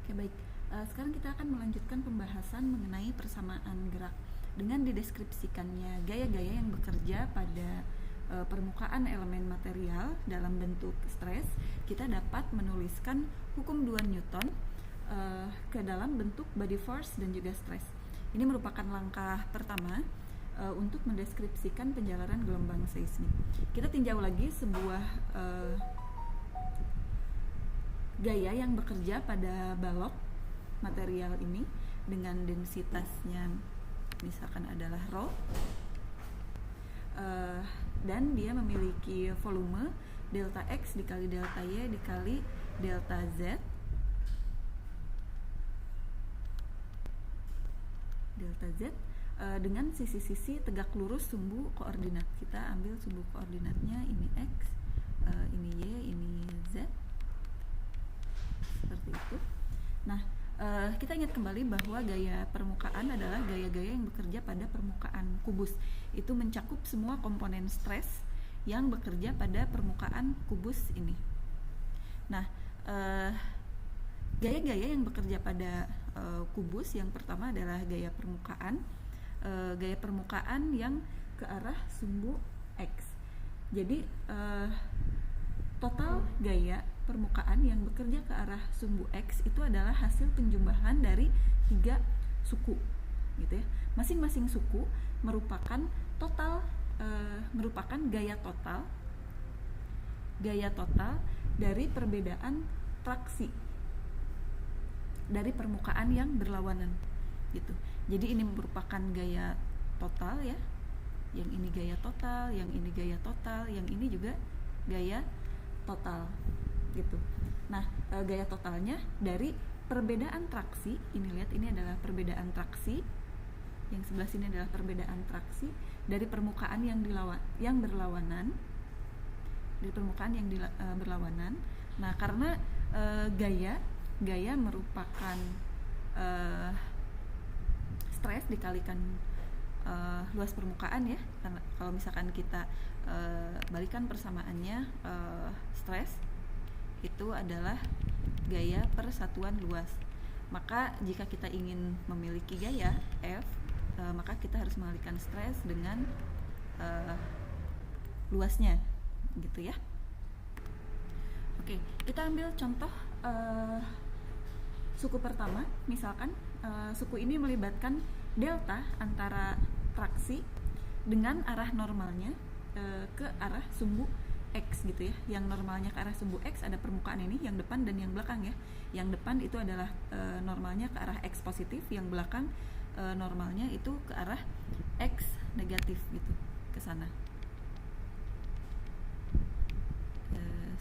Oke, baik. Sekarang kita akan melanjutkan pembahasan mengenai persamaan gerak dengan dideskripsikannya gaya-gaya yang bekerja pada permukaan elemen material dalam bentuk stres. Kita dapat menuliskan hukum 2 Newton ke dalam bentuk body force dan juga stres. Ini merupakan langkah pertama untuk mendeskripsikan penjalanan gelombang seismik. Kita tinjau lagi sebuah gaya yang bekerja pada balok material ini dengan densitasnya misalkan adalah rho, dan dia memiliki volume delta X dikali delta Y dikali delta Z dengan sisi-sisi tegak lurus sumbu koordinat. Kita ambil sumbu koordinatnya, ini X, ini Y, ini Z, seperti itu. Nah, kita ingat kembali bahwa gaya permukaan adalah gaya-gaya yang bekerja pada permukaan kubus. Itu mencakup semua komponen stres yang bekerja pada permukaan kubus ini. Nah, gaya-gaya yang bekerja pada kubus yang pertama adalah gaya permukaan. Gaya permukaan yang ke arah sumbu X. Jadi total gaya permukaan yang bekerja ke arah sumbu X itu adalah hasil penjumlahan dari 3 suku, gitu ya. Masing-masing suku merupakan gaya total dari perbedaan traksi dari permukaan yang berlawanan, gitu. Jadi ini merupakan gaya total ya. Yang ini gaya total, yang ini gaya total, yang ini juga gaya total, gitu. Nah, gaya totalnya dari perbedaan traksi. Ini lihat, ini adalah perbedaan traksi. Yang sebelah sini adalah perbedaan traksi dari permukaan yang berlawanan. Dari permukaan yang berlawanan. Nah, karena gaya merupakan stres dikalikan luas permukaan ya. Karena kalau misalkan kita balikan persamaannya, stres itu adalah gaya per satuan luas. Maka jika kita ingin memiliki gaya F, maka kita harus mengalihkan stres dengan luasnya, gitu ya. Oke, kita ambil contoh suku pertama. Misalkan suku ini melibatkan delta antara traksi dengan arah normalnya ke arah sumbu X, gitu ya. Yang normalnya ke arah sumbu X ada permukaan ini, yang depan dan yang belakang ya. Yang depan itu adalah normalnya ke arah X positif, yang belakang normalnya itu ke arah X negatif, gitu, ke sana.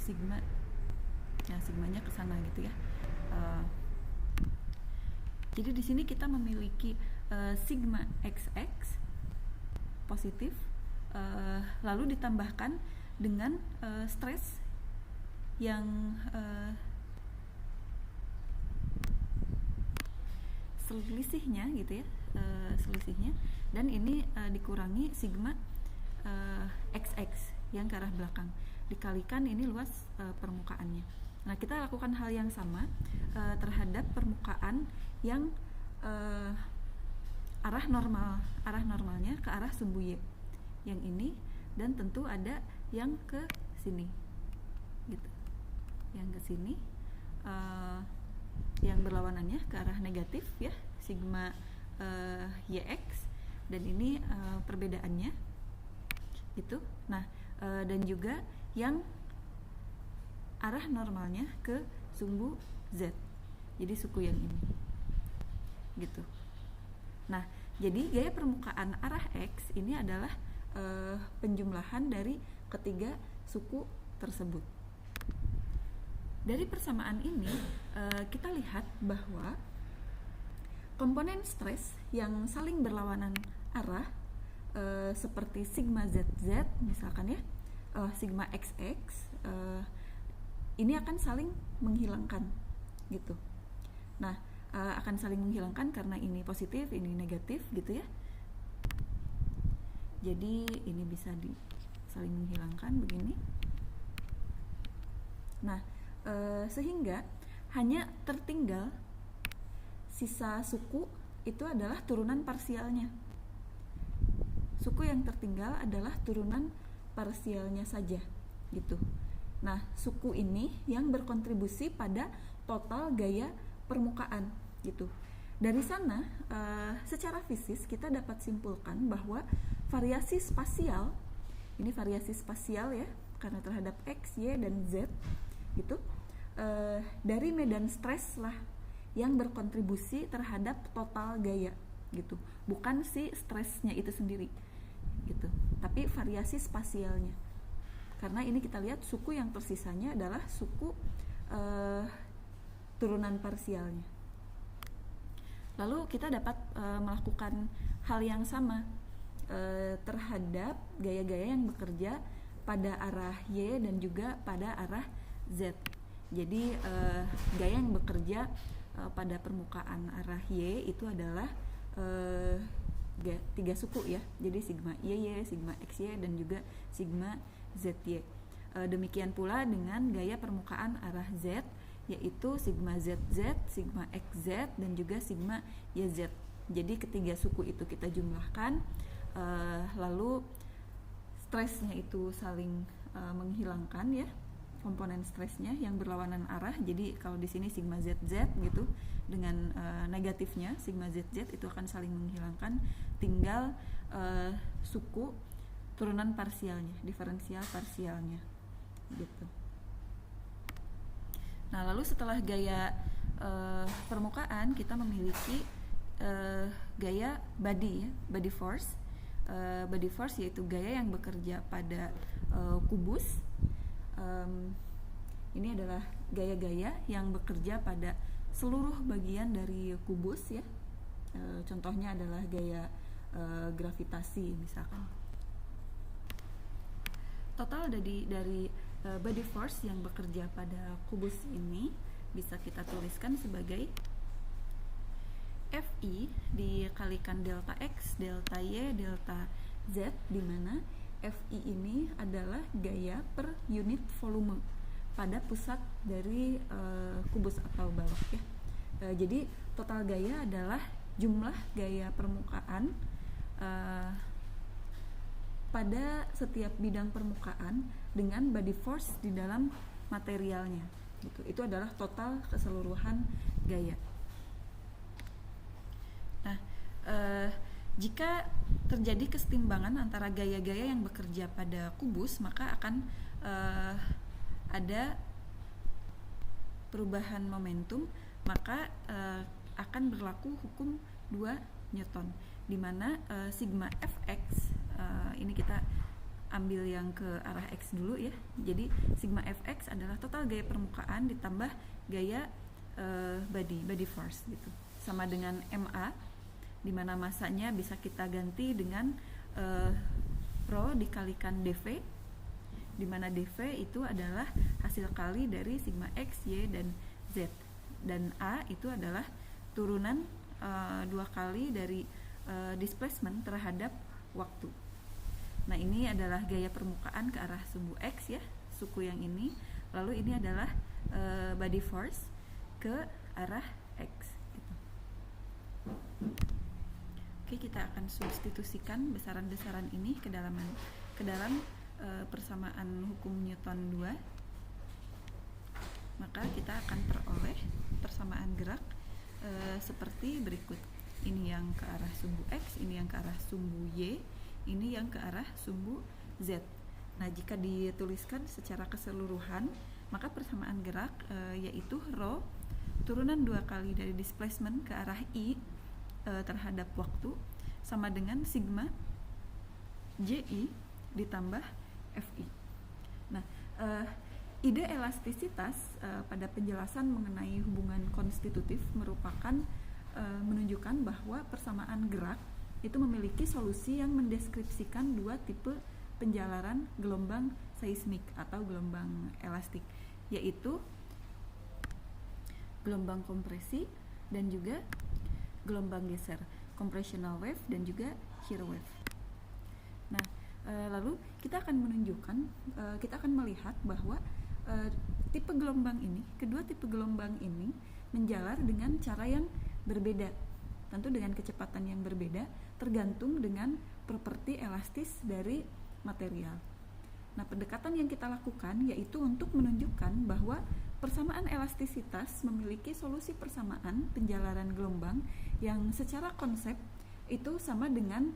Sigma, ya sigmanya ke sana, gitu ya. Jadi di sini kita memiliki sigma XX positif, lalu ditambahkan dengan stres yang selisihnya, gitu ya, selisihnya, dan ini dikurangi sigma XX yang ke arah belakang, dikalikan ini luas permukaannya. Nah, kita lakukan hal yang sama terhadap permukaan yang arah normalnya ke arah sumbu Y, yang ini, dan tentu ada yang ke sini, gitu, yang ke sini, yang berlawanannya ke arah negatif ya, sigma YX, dan ini perbedaannya, gitu. Nah, dan juga yang arah normalnya ke sumbu Z, jadi suku yang ini, gitu. Nah, jadi gaya permukaan arah X ini adalah penjumlahan dari ketiga suku tersebut. Dari persamaan ini kita lihat bahwa komponen stres yang saling berlawanan arah seperti sigma ZZ misalkan ya, sigma XX, ini akan saling menghilangkan, gitu. Nah, akan saling menghilangkan karena ini positif, ini negatif, gitu ya. Jadi ini bisa saling menghilangkan begini. Nah, sehingga hanya tertinggal sisa suku itu adalah turunan parsialnya. Suku yang tertinggal adalah turunan parsialnya saja gitu. Nah, suku ini yang berkontribusi pada total gaya permukaan gitu. Dari sana, secara fisis kita dapat simpulkan bahwa variasi spasial, ini variasi spasial ya, karena terhadap X, Y, dan Z gitu, dari medan stres lah yang berkontribusi terhadap total gaya gitu, bukan si stresnya itu sendiri gitu, tapi variasi spasialnya. Karena ini kita lihat suku yang tersisanya adalah suku turunan parsialnya. Lalu kita dapat melakukan hal yang sama terhadap gaya-gaya yang bekerja pada arah Y dan juga pada arah Z. Jadi gaya yang bekerja pada permukaan arah Y itu adalah 3 suku ya. Jadi sigma YY, sigma XY, dan juga sigma ZY. Demikian pula dengan gaya permukaan arah Z, yaitu sigma ZZ, sigma XZ, dan juga sigma YZ. Jadi ketiga suku itu kita jumlahkan, lalu stresnya itu saling menghilangkan ya, komponen stresnya yang berlawanan arah. Jadi kalau di sini sigma ZZ gitu dengan negatifnya sigma ZZ itu akan saling menghilangkan, tinggal suku turunan parsialnya, diferensial parsialnya gitu. Nah, lalu setelah gaya permukaan kita memiliki gaya body ya, body force. Body force yaitu gaya yang bekerja pada kubus. Ini adalah gaya-gaya yang bekerja pada seluruh bagian dari kubus ya. Contohnya adalah gaya gravitasi misalkan. Total dari body force yang bekerja pada kubus ini bisa kita tuliskan sebagai Fi dikalikan delta X, delta Y, delta Z, di mana Fi ini adalah gaya per unit volume pada pusat dari kubus atau balok ya. Jadi total gaya adalah jumlah gaya permukaan pada setiap bidang permukaan dengan body force di dalam materialnya gitu. Itu adalah total keseluruhan gaya. Nah, jika terjadi kesetimbangan antara gaya-gaya yang bekerja pada kubus, maka akan ada perubahan momentum, maka akan berlaku hukum 2 Newton, di mana sigma Fx, ini kita ambil yang ke arah X dulu ya. Jadi sigma Fx adalah total gaya permukaan ditambah gaya body force gitu, sama dengan MA, di mana masanya bisa kita ganti dengan rho dikalikan dV, di mana dV itu adalah hasil kali dari sigma X, Y, dan Z, dan A itu adalah turunan 2 kali dari displacement terhadap waktu. Nah, ini adalah gaya permukaan ke arah sumbu X ya, suku yang ini. Lalu ini adalah body force ke arah X gitu. Oke, kita akan substitusikan besaran-besaran ini ke dalam persamaan hukum Newton 2. Maka kita akan peroleh persamaan gerak seperti berikut. Ini yang ke arah sumbu X, ini yang ke arah sumbu Y, ini yang ke arah sumbu Z. Nah, jika dituliskan secara keseluruhan, maka persamaan gerak yaitu rho turunan 2 kali dari displacement ke arah I terhadap waktu sama dengan sigma Ji ditambah Fi. Nah, ide elastisitas pada penjelasan mengenai hubungan konstitutif merupakan menunjukkan bahwa persamaan gerak itu memiliki solusi yang mendeskripsikan 2 tipe penjalaran gelombang seismik atau gelombang elastik, yaitu gelombang kompresi dan juga gelombang geser, compressional wave dan juga shear wave. Nah, lalu kita akan melihat bahwa kedua tipe gelombang ini menjalar dengan cara yang berbeda, tentu dengan kecepatan yang berbeda tergantung dengan properti elastis dari material. Nah, pendekatan yang kita lakukan yaitu untuk menunjukkan bahwa persamaan elastisitas memiliki solusi persamaan penjalaran gelombang yang secara konsep itu sama dengan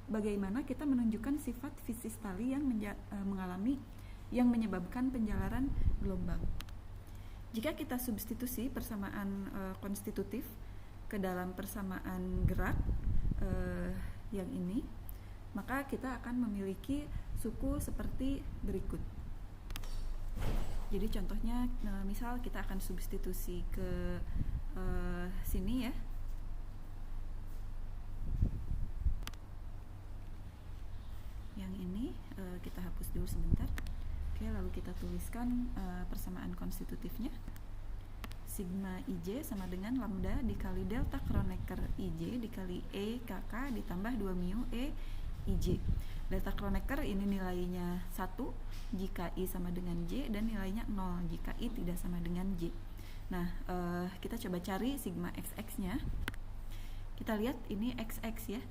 bagaimana kita menunjukkan sifat fisis tali yang menyebabkan penjalaran gelombang. Jika kita substitusi persamaan konstitutif ke dalam persamaan gerak yang ini, maka kita akan memiliki suku seperti berikut. Jadi contohnya misal kita akan substitusi ke sini ya. Yang ini kita hapus dulu sebentar. Oke, lalu kita tuliskan persamaan konstitutifnya. Sigma IJ sama dengan lambda dikali delta Kronecker IJ dikali E KK ditambah 2 mu E IJ. Delta Kronecker ini nilainya 1 jika I sama dengan J dan nilainya 0 jika I tidak sama dengan J. Nah, kita coba cari sigma XX nya. Kita lihat ini XX ya.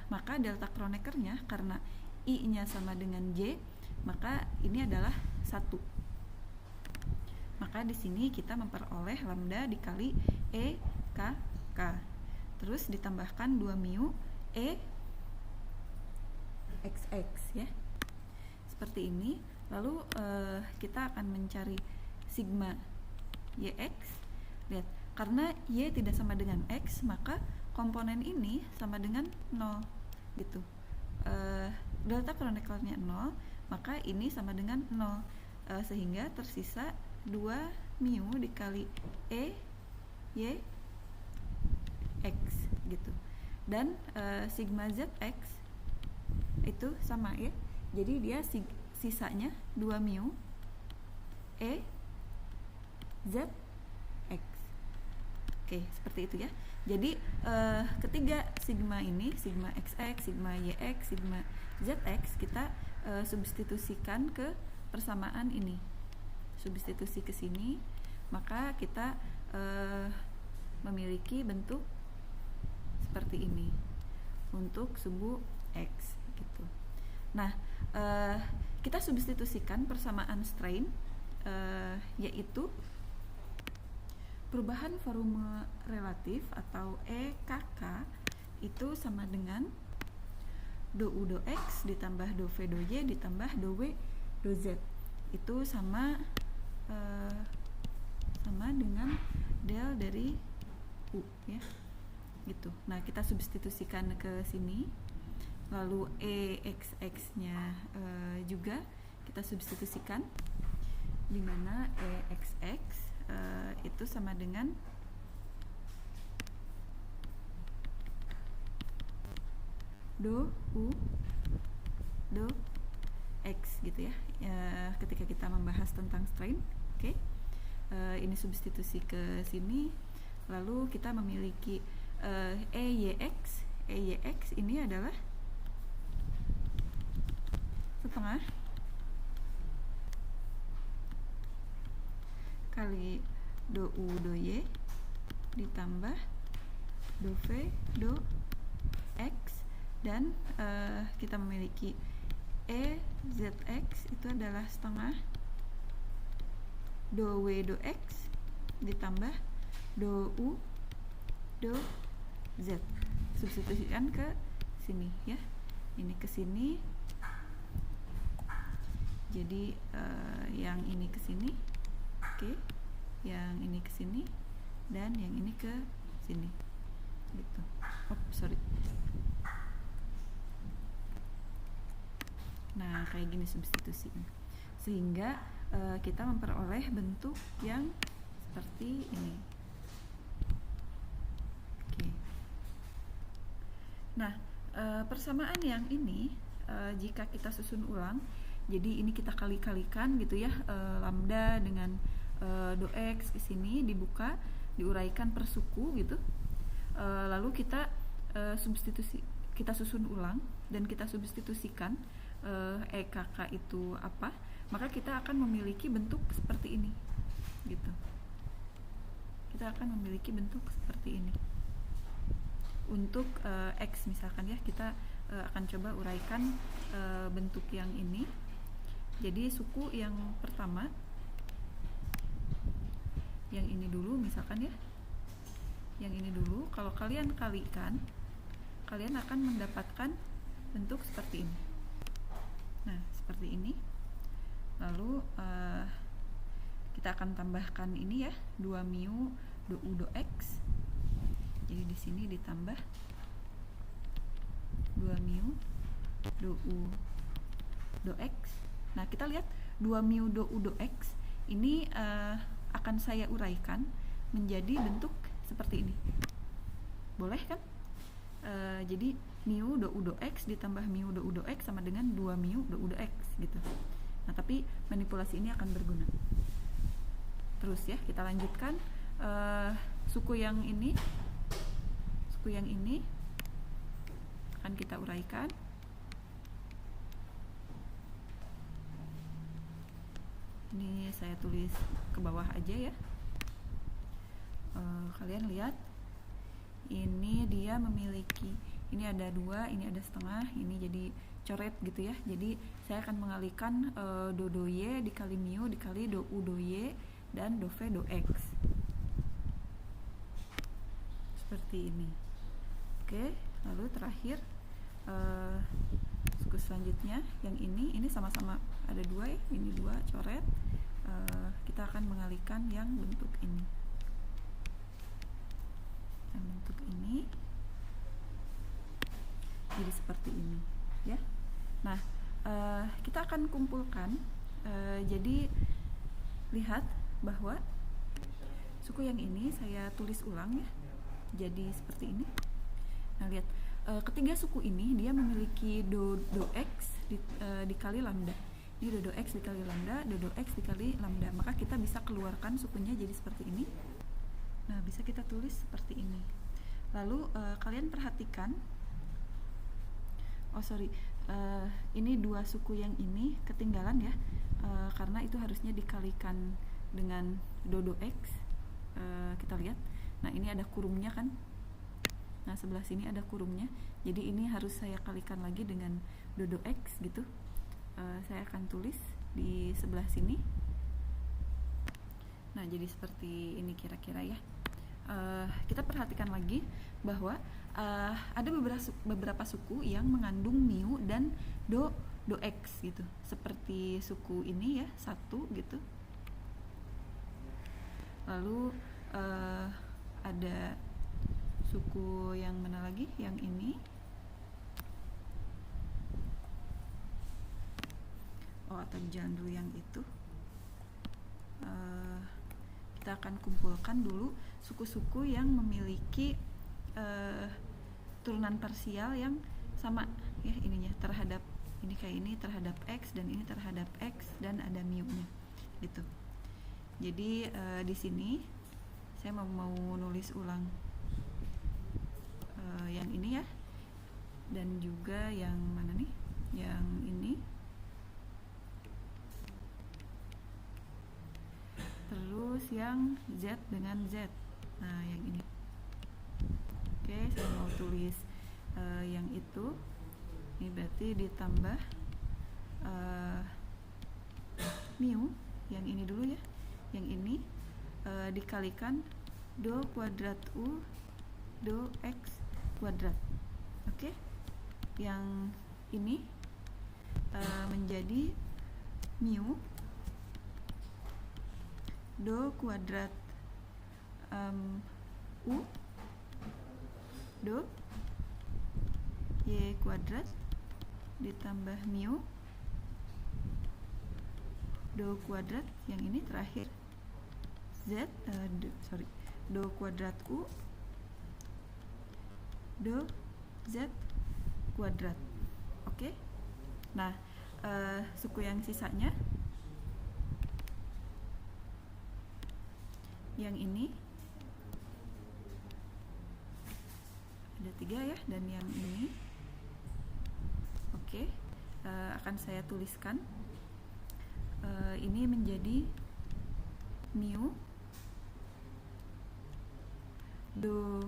Maka delta Kroneckernya karena I nya sama dengan J, maka ini adalah 1. Maka di sini kita memperoleh lambda dikali E K K. Terus ditambahkan 2 mu E XX ya. Seperti ini. Lalu kita akan mencari sigma YX. Lihat, karena Y tidak sama dengan X, maka komponen ini sama dengan 0 gitu. Delta Kroneckernya 0, maka ini sama dengan 0. Sehingga tersisa 2 mu dikali E Y X gitu. Dan sigma ZX itu sama ya. Jadi dia sisanya 2 mu E Z X. Oke, seperti itu ya. Jadi ketiga sigma ini, sigma XX, sigma YX, sigma ZX kita substitusikan ke persamaan ini. Substitusi ke sini, maka kita memiliki bentuk seperti ini untuk sumbu X gitu. Nah, kita substitusikan persamaan strain yaitu perubahan volume relatif atau EKK itu sama dengan do U do X ditambah do V do Y ditambah do W do Z. Itu sama dengan del dari U ya. Gitu. Nah, kita substitusikan ke sini. Lalu EXX-nya juga kita substitusikan, di mana EXX itu sama dengan do U do X gitu ya. Ketika kita membahas tentang strain, oke. Ini substitusi ke sini, lalu kita memiliki EYX. EYX ini adalah setengah kali do U do Y ditambah do V do X, dan kita memiliki EZX itu adalah setengah do W do X ditambah do U do Z. Substitusikan ke sini ya. Ini ke sini. Jadi yang ini ke sini. Oke. Yang ini ke sini dan yang ini ke sini. Gitu. Oh, sorry. Nah, kayak gini substitusinya. Sehingga kita memperoleh bentuk yang seperti ini. Oke. Nah, persamaan yang ini jika kita susun ulang, jadi ini kita kali-kalikan gitu ya, lambda dengan do X ke sini dibuka, diuraikan per suku gitu. Lalu kita kita susun ulang dan kita substitusikan EKK itu apa, maka kita akan memiliki bentuk seperti ini gitu. Kita kita akan memiliki bentuk seperti ini. Untuk X misalkan ya, kita akan coba uraikan bentuk yang ini. Jadi suku yang pertama, yang ini dulu misalkan ya, yang ini dulu, kalau kalian kalikan, kalian akan mendapatkan bentuk seperti ini. Nah, seperti ini. Lalu kita akan tambahkan ini ya, 2 mu do u do x. Jadi di sini ditambah 2 mu do u do x. Nah, kita lihat 2 mu do u do x ini akan saya uraikan menjadi bentuk seperti ini. Boleh kan? Jadi mu do u do x ditambah mu do u do x sama dengan 2 mu do u do x gitu. Nah, tapi manipulasi ini akan berguna. Terus ya, kita lanjutkan suku yang ini akan kita uraikan. Ini saya tulis ke bawah aja ya. Kalian lihat, ini dia memiliki, ini ada 2, ini ada setengah, ini jadi coret gitu ya. Jadi saya akan mengalihkan do do y dikali mu dikali do u do y dan do v do x seperti ini. Oke, lalu terakhir suku selanjutnya yang ini sama-sama ada 2 ya, ini 2 coret. Kita akan mengalihkan yang bentuk ini dan bentuk ini jadi seperti ini ya. Nah, kita akan kumpulkan. Jadi lihat bahwa suku yang ini saya tulis ulang ya, jadi seperti ini. Nah, lihat, ketiga suku ini dia memiliki do x dikali lambda. Ini do x dikali lambda, do x dikali lambda. Maka kita bisa keluarkan sukunya jadi seperti ini. Nah, bisa kita tulis seperti ini. Lalu kalian perhatikan, ini 2 suku yang ini ketinggalan ya, karena itu harusnya dikalikan dengan do x. Kita lihat, nah ini ada kurungnya kan. Nah, sebelah sini ada kurungnya. Jadi ini harus saya kalikan lagi dengan do x gitu. Saya akan tulis di sebelah sini. Nah, jadi seperti ini kira-kira ya. Kita perhatikan lagi bahwa ada beberapa suku yang mengandung mu dan do x gitu. Seperti suku ini ya, 1 gitu. Lalu ada suku yang mana lagi? Yang ini. Atau jangan dulu yang itu. Kita akan kumpulkan dulu suku-suku yang memiliki turunan parsial yang sama ya ininya, terhadap ini kayak ini terhadap x dan ini terhadap x dan ada mu-nya gitu. Jadi di sini saya mau nulis ulang yang ini ya, dan juga yang mana nih, yang ini, terus yang z dengan z. Nah, yang ini. Oke, saya mau tulis yang itu. Ini berarti ditambah mu, yang ini dulu ya, yang ini dikalikan do kuadrat u do x kuadrat. Oke, yang ini menjadi mu do kuadrat u do y kuadrat ditambah mu do kuadrat, yang ini terakhir do kuadrat u do z kuadrat. Oke. Nah, suku yang sisanya yang ini ada 3 ya, dan yang ini. Oke, akan saya tuliskan ini menjadi mu do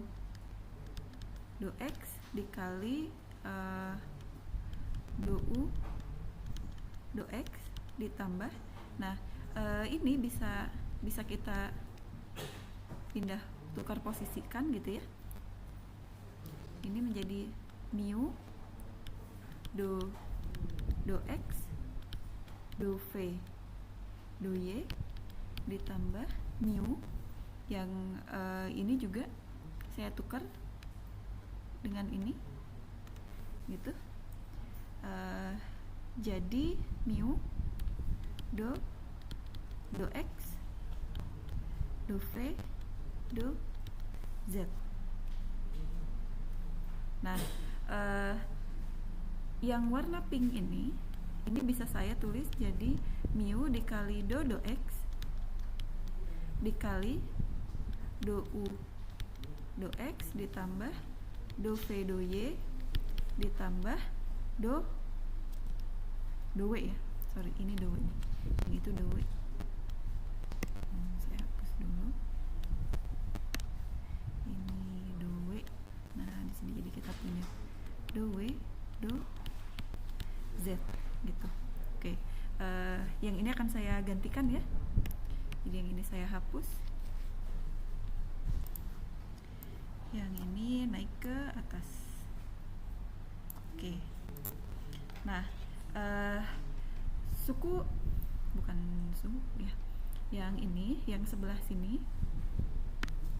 X dikali do U do X ditambah, nah ini bisa kita pindah tukar posisikan gitu ya. Ini menjadi mu do X do V do Y ditambah mu yang ini juga saya tukar dengan ini gitu. Jadi mu do X do V do Z. Nah, yang warna pink ini bisa saya tulis jadi mu dikali do X dikali do U do X ditambah do V do Y ditambah do W ya. Sorry, ini do W. Yang itu do W. Saya hapus dulu. Ini do W. Nah, di sini jadi kita punya do W do Z gitu. Oke. Yang ini akan saya gantikan ya. Jadi yang ini saya hapus. Yang ini naik ke atas. Oke. Nah, suku ya. Yang ini, yang sebelah sini.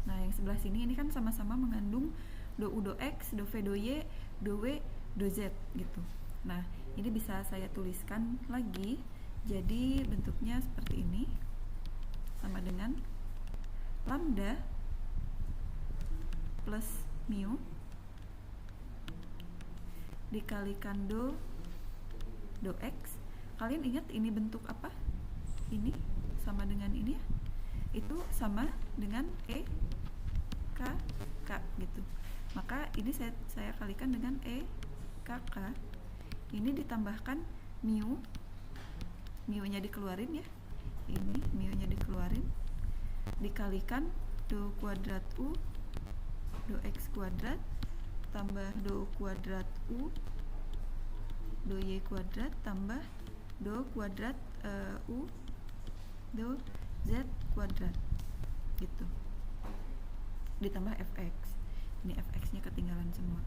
Nah, yang sebelah sini ini kan sama-sama mengandung do U do X, do V do Y, do W, do Z gitu. Nah, ini bisa saya tuliskan lagi. Jadi bentuknya seperti ini. Sama dengan lambda plus mu dikalikan do X. Kalian ingat ini bentuk apa? Ini sama dengan ini ya? Itu sama dengan K gitu. Maka ini saya kalikan dengan K. Ini ditambahkan mu-nya dikeluarin ya. Ini mu-nya dikeluarin dikalikan do kuadrat U do X kuadrat tambah do kuadrat U do Y kuadrat tambah do kuadrat U do Z kuadrat gitu, ditambah fx. Ini fx nya ketinggalan semua,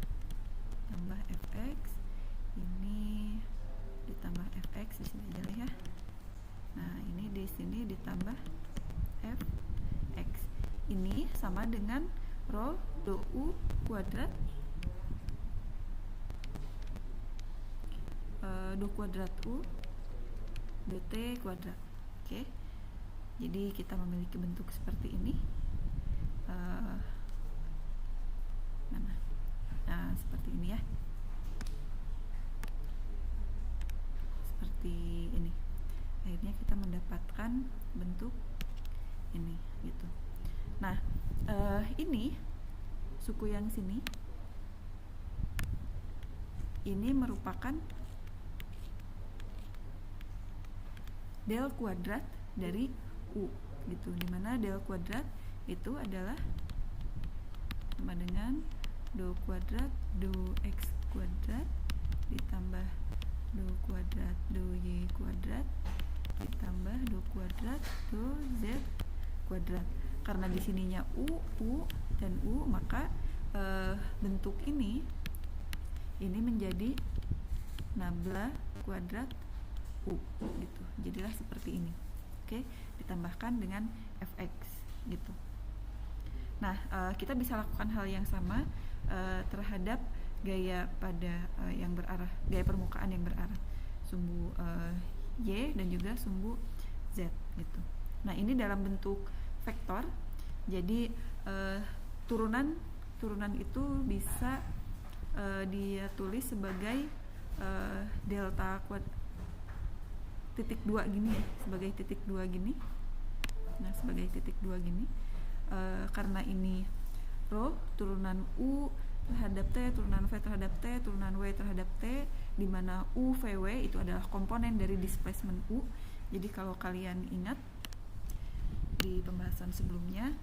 tambah fx, ini ditambah fx di sini aja lah ya. Nah, ini di sini ditambah fx. Ini sama dengan rho do U kuadrat do kuadrat U do T kuadrat. Oke. Jadi kita memiliki bentuk seperti ini. Nah, seperti ini ya. Seperti ini. Akhirnya kita mendapatkan bentuk ini gitu. Nah, ini suku yang sini ini merupakan del kuadrat dari U gitu, dimana del kuadrat itu adalah sama dengan do kuadrat do X kuadrat ditambah do kuadrat do Y kuadrat ditambah do kuadrat do Z kuadrat. Karena di sininya U dan U, maka bentuk ini menjadi nabla kuadrat U gitu. Jadilah seperti ini. Oke, ditambahkan dengan fx gitu. Nah, kita bisa lakukan hal yang sama terhadap gaya pada yang berarah, gaya permukaan yang berarah sumbu Y dan juga sumbu Z gitu. Nah, ini dalam bentuk vektor. Jadi turunan itu bisa dia tulis sebagai delta titik 2 gini ya, sebagai titik 2 gini. Nah, sebagai titik 2 gini. Karena ini rho turunan U terhadap T, turunan V terhadap T, turunan W terhadap T, di mana U, V, W itu adalah komponen dari displacement U. Jadi kalau kalian ingat di pembahasan sebelumnya,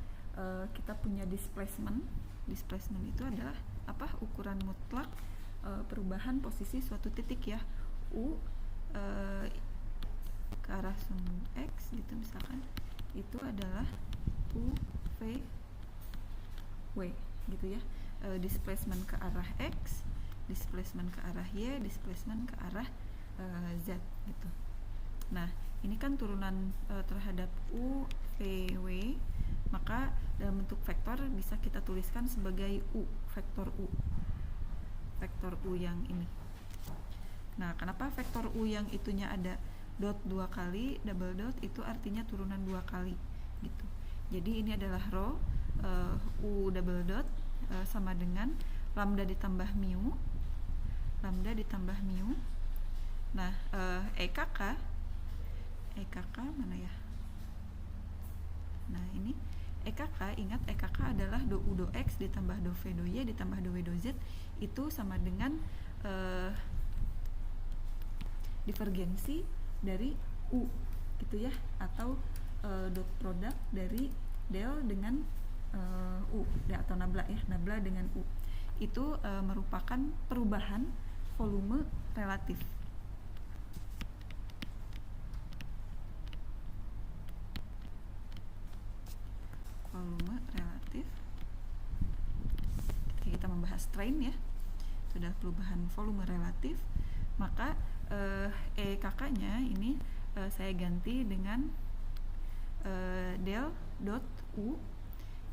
kita punya displacement. Displacement itu adalah apa? Ukuran mutlak perubahan posisi suatu titik ya. U ke arah sumbu X gitu misalkan, itu adalah U V W gitu ya. Displacement ke arah X, displacement ke arah Y, displacement ke arah Z gitu. Nah, ini kan turunan terhadap U V W, maka dalam bentuk vektor bisa kita tuliskan sebagai U, vektor U. Vektor U yang ini. Nah, kenapa vektor U yang itunya ada dot 2 kali, double dot, itu artinya turunan 2 kali gitu. Jadi ini adalah rho U double dot sama dengan lambda ditambah mu. Lambda ditambah mu. Nah, EKK mana ya? Nah, ini EKK, ingat EKK adalah do U do X ditambah do V do Y ditambah do W do Z, itu sama dengan divergensi dari U gitu ya, atau dot produk dari del dengan U atau nabla ya, nabla dengan U. Itu merupakan perubahan volume relatif. Volume relatif. Ketika kita membahas strain ya, itu adalah perubahan volume relatif. Maka EKK-nya ini saya ganti dengan del dot U.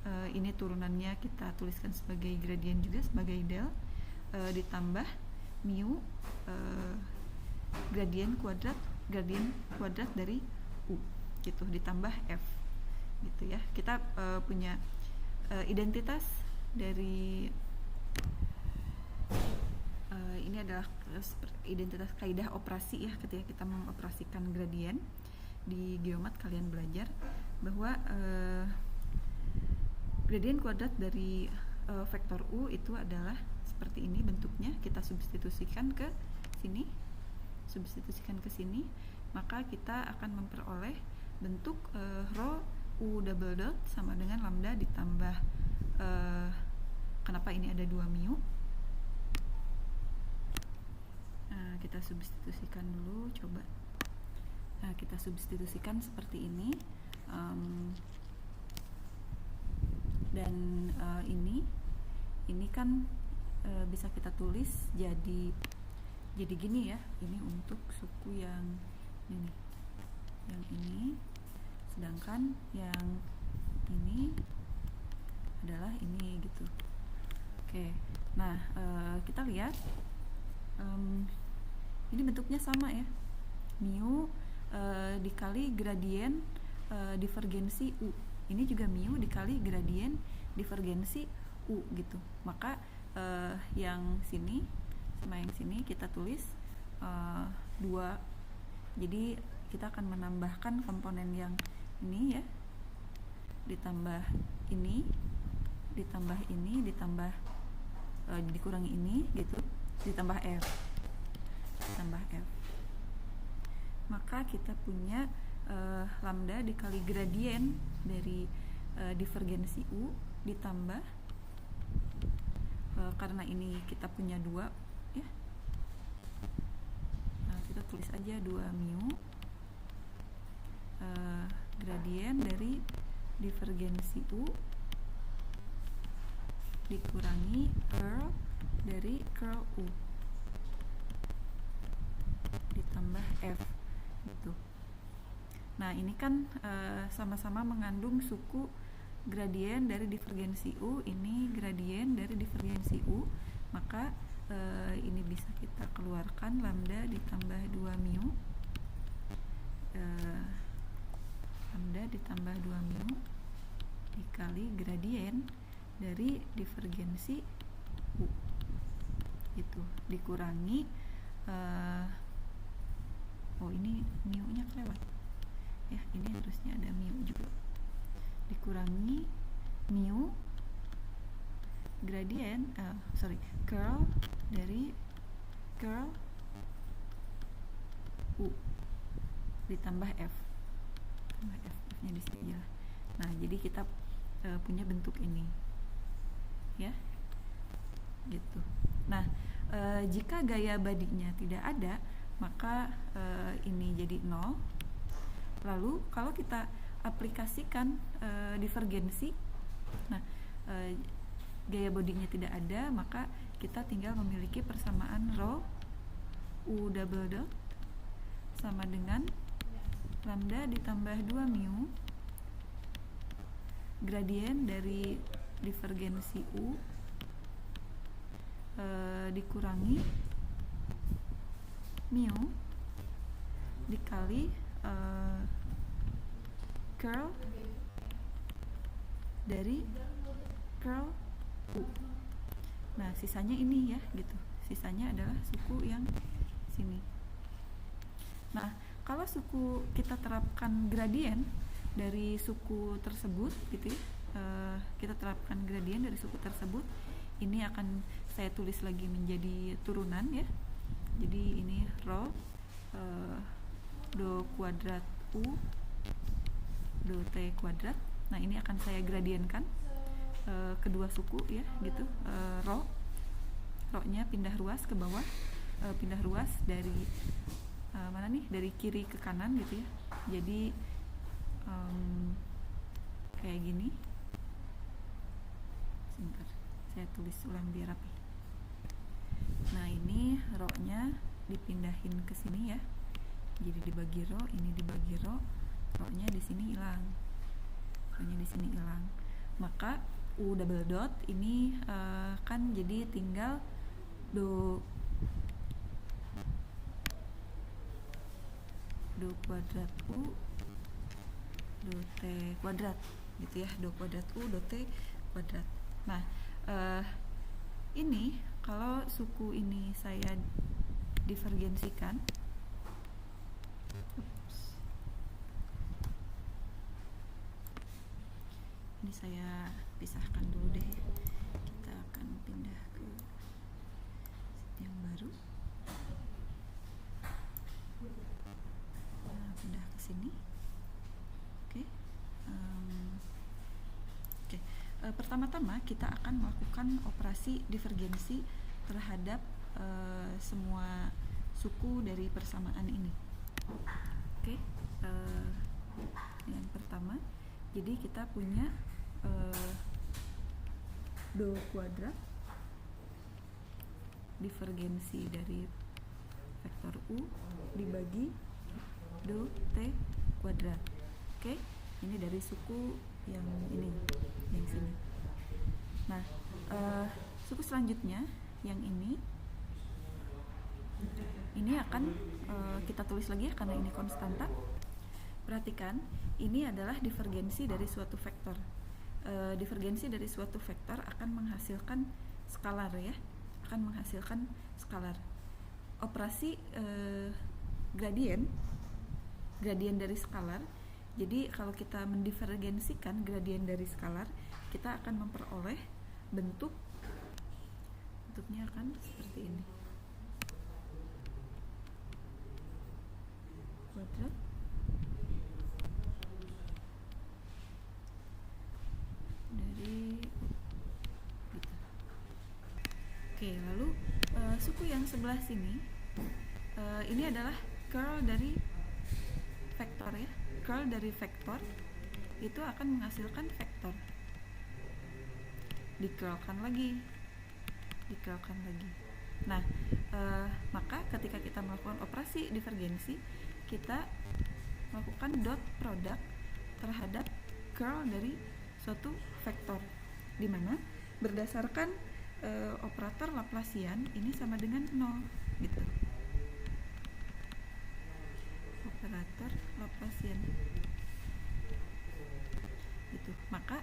Ini turunannya kita tuliskan sebagai gradien juga, sebagai del ditambah mu gradien kuadrat dari U gitu, ditambah F gitu ya. Kita punya identitas dari ini adalah identitas kaidah operasi ya, ketika kita mengoperasikan gradien. Di geomat kalian belajar bahwa gradien kuadrat dari vektor U itu adalah seperti ini bentuknya. Kita substitusikan ke sini, maka kita akan memperoleh bentuk rho U double dot sama dengan lambda ditambah kenapa ini ada 2 mu. Kita substitusikan dulu, coba. Nah, kita substitusikan seperti ini, dan ini kan bisa kita tulis jadi gini ya. Ini untuk suku yang ini, sedangkan yang ini adalah ini gitu. Oke, nah kita lihat ini bentuknya sama ya, mu dikali gradien divergensi U. Ini juga mu dikali gradien divergensi U gitu. Maka yang sini sama yang sini kita tulis 2. Jadi kita akan menambahkan komponen yang ini ya, ditambah ini, ditambah ini, ditambah dikurangi ini gitu, ditambah F, maka kita punya lambda dikali gradien dari divergensi U ditambah karena ini kita punya 2 ya, nah, kita tulis aja 2 mu gradien dari divergensi U dikurangi curl dari curl U ditambah F gitu. Nah, ini kan sama-sama mengandung suku gradien dari divergensi U, ini gradien dari divergensi U, maka ini bisa kita keluarkan lambda ditambah 2 mu lambda ditambah 2 mu dikali gradien dari divergensi U itu dikurangi ini mu nya kelewat ya, ini harusnya ada mu juga, dikurangi mu gradien curl dari curl U ditambah F nya di sini aja. Nah, jadi kita punya bentuk ini, ya, gitu. Nah, jika gaya badinya tidak ada, maka ini jadi 0. Lalu kalau kita aplikasikan divergensi, nah gaya bodinya tidak ada, maka kita tinggal memiliki persamaan rho u double dot sama dengan lambda ditambah 2 mu gradien dari divergensi u dikurangi mu dikali curl dari curl u. Nah, sisanya ini ya, gitu. Sisanya adalah suku yang sini. Nah, kalau suku kita terapkan gradien dari suku tersebut, gitu ya, kita terapkan gradien dari suku tersebut, ini akan saya tulis lagi menjadi turunan ya. Jadi ini rho do kuadrat u do t kuadrat. Nah, ini akan saya gradienkan kedua suku ya, gitu. Rho-nya pindah ruas ke bawah, pindah ruas dari mana nih, dari kiri ke kanan gitu ya. Jadi kayak gini. Sebentar, saya tulis ulang biar rapi. Nah, ini rho-nya dipindahin ke sini ya. Jadi dibagi rho, ini dibagi rho, rho-nya di sini hilang. Rho-nya di sini hilang. Maka u double dot ini kan jadi tinggal do kuadrat u do t kuadrat gitu ya, do kuadrat u do t kuadrat. Nah, ini kalau suku ini saya divergensikan, ini saya pisahkan dulu deh, kita akan pindah ke yang baru. Nah, pindah ke sini. Oke. Pertama-tama kita akan melakukan operasi divergensi terhadap semua suku dari persamaan ini. Oke. Yang pertama, jadi kita punya do kuadrat divergensi dari vektor u dibagi do t kuadrat. Oke, ini dari suku yang ini, yang sini. Nah, suku selanjutnya yang ini akan kita tulis lagi ya, karena ini konstanta. Perhatikan, ini adalah divergensi dari suatu vektor. Divergensi dari suatu vektor akan menghasilkan skalar ya, akan menghasilkan skalar. Operasi gradien dari skalar. Jadi kalau kita mendivergensikan gradien dari skalar, kita akan memperoleh bentuknya akan seperti ini, kuadrat dari gitu. Oke, lalu suku yang sebelah sini ini adalah curl dari vektor ya. Curl dari vektor itu akan menghasilkan vektor. Dikerlkan lagi. Nah, maka ketika kita melakukan operasi divergensi, kita melakukan dot product terhadap curl dari suatu vektor, di mana berdasarkan operator Laplacian ini sama dengan 0 gitu. Operator Laplacian gitu. Maka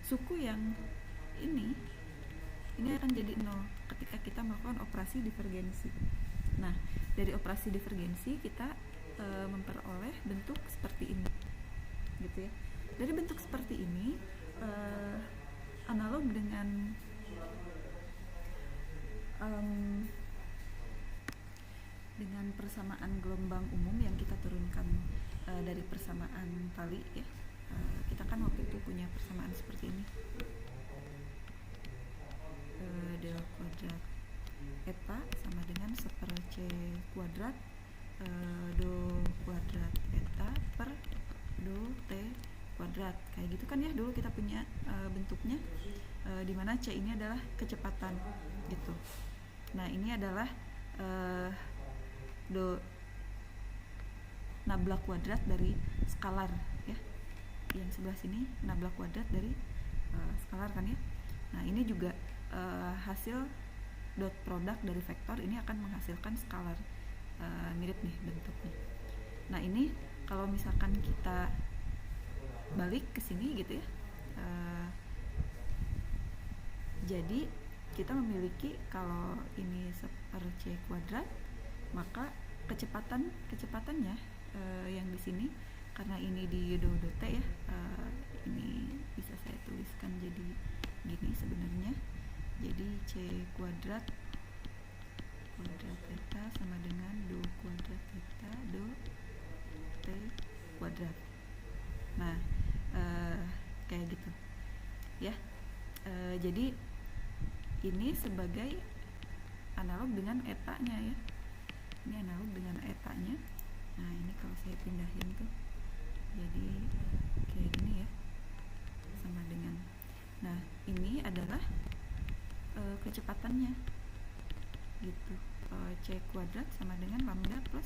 suku yang ini akan jadi 0 ketika kita melakukan operasi divergensi. Nah, dari operasi divergensi kita memperoleh bentuk seperti ini, gitu ya. Dari bentuk seperti ini analog dengan persamaan gelombang umum yang kita turunkan dari persamaan tali ya. kita kan waktu itu punya persamaan seperti ini. Del kuadrat eta sama dengan 1/c kuadrat do kuadrat eta per do t kuadrat, kayak gitu kan ya. Dulu kita punya bentuknya, dimana c ini adalah kecepatan gitu. Nah ini adalah do nabla kuadrat dari skalar ya, yang sebelah sini nabla kuadrat dari skalar kan ya. Nah ini juga hasil dot produk dari vektor ini akan menghasilkan skalar, mirip nih bentuknya. Nah ini kalau misalkan kita balik ke sini gitu ya, jadi kita memiliki kalau ini 1/c kuadrat, maka kecepatannya yang di sini, karena ini di do t ya, ini bisa saya tuliskan jadi gini sebenarnya. Jadi c kuadrat theta sama dengan do kuadrat theta do t kuadrat. Nah kayak gitu ya. Jadi ini sebagai analog dengan etanya ya, ini analog dengan etanya. Nah ini kalau saya pindahin tuh jadi kayak gini ya, sama dengan, nah ini adalah kecepatannya gitu. C kuadrat sama dengan lambda plus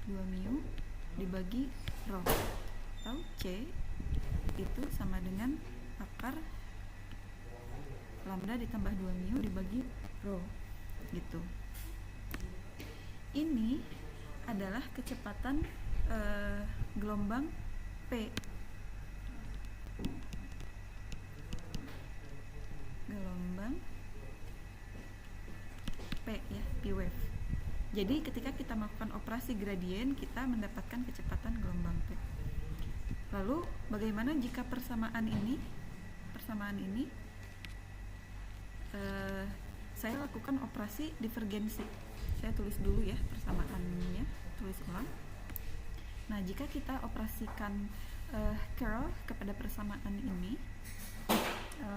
2 mu dibagi rho, atau C itu sama dengan akar lambda ditambah 2 mu dibagi rho gitu. Ini adalah kecepatan gelombang P, gelombang P ya, P wave. Jadi ketika kita melakukan operasi gradien, kita mendapatkan kecepatan gelombang P. Lalu bagaimana jika persamaan ini saya lakukan operasi divergensi. Saya tulis dulu ya persamaannya, tulis ulang. Nah jika kita operasikan curl kepada persamaan ini,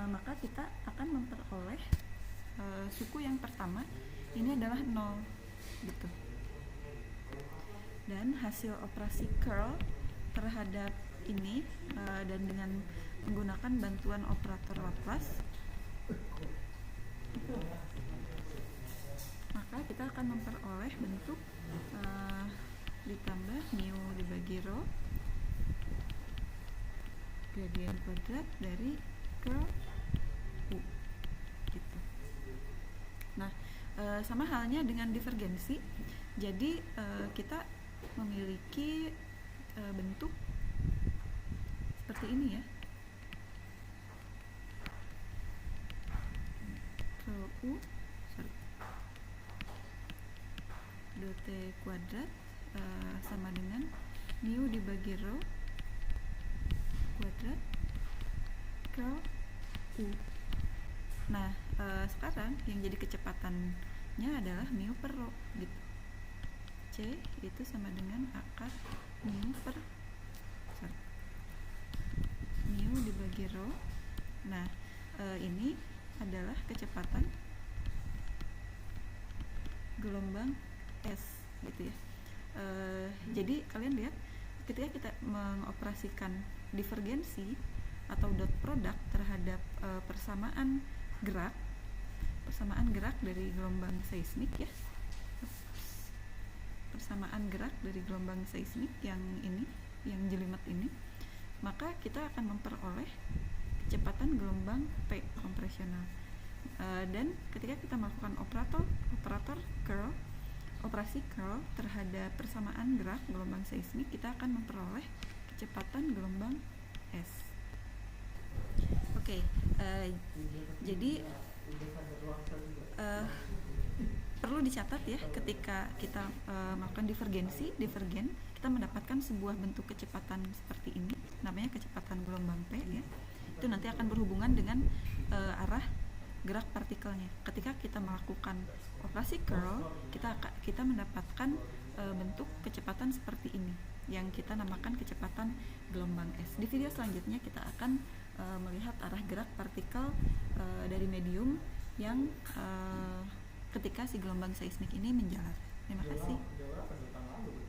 maka kita akan memperoleh suku yang pertama ini adalah 0 gitu. Dan hasil operasi curl terhadap ini dan dengan menggunakan bantuan operator Laplace, maka kita akan memperoleh bentuk ditambah mu dibagi rho gradien kuadrat dari curl U gitu. Nah sama halnya dengan divergensi, jadi kita memiliki bentuk seperti ini ya, curl U do t kuadrat sama dengan mu dibagi rho kuadrat curl U. Nah sekarang yang jadi kecepatannya adalah mu per rho gitu. C itu sama dengan akar mu dibagi rho. Nah ini adalah kecepatan gelombang S gitu ya. Jadi kalian lihat ketika kita mengoperasikan divergensi atau dot product terhadap persamaan gerak dari gelombang seismik ya, persamaan gerak dari gelombang seismik yang ini, yang jelimet ini, maka kita akan memperoleh kecepatan gelombang P kompresional. Dan ketika kita melakukan operasi curl terhadap persamaan gerak gelombang seismik, kita akan memperoleh kecepatan gelombang S. Oke, jadi perlu dicatat ya, ketika kita melakukan divergen, kita mendapatkan sebuah bentuk kecepatan seperti ini, namanya kecepatan gelombang P ya. Itu nanti akan berhubungan dengan arah gerak partikelnya. Ketika kita melakukan operasi curl, kita mendapatkan bentuk kecepatan seperti ini yang kita namakan kecepatan gelombang es. Di video selanjutnya kita akan melihat arah gerak partikel dari medium yang ketika si gelombang seismik ini menjalar. Terima kasih.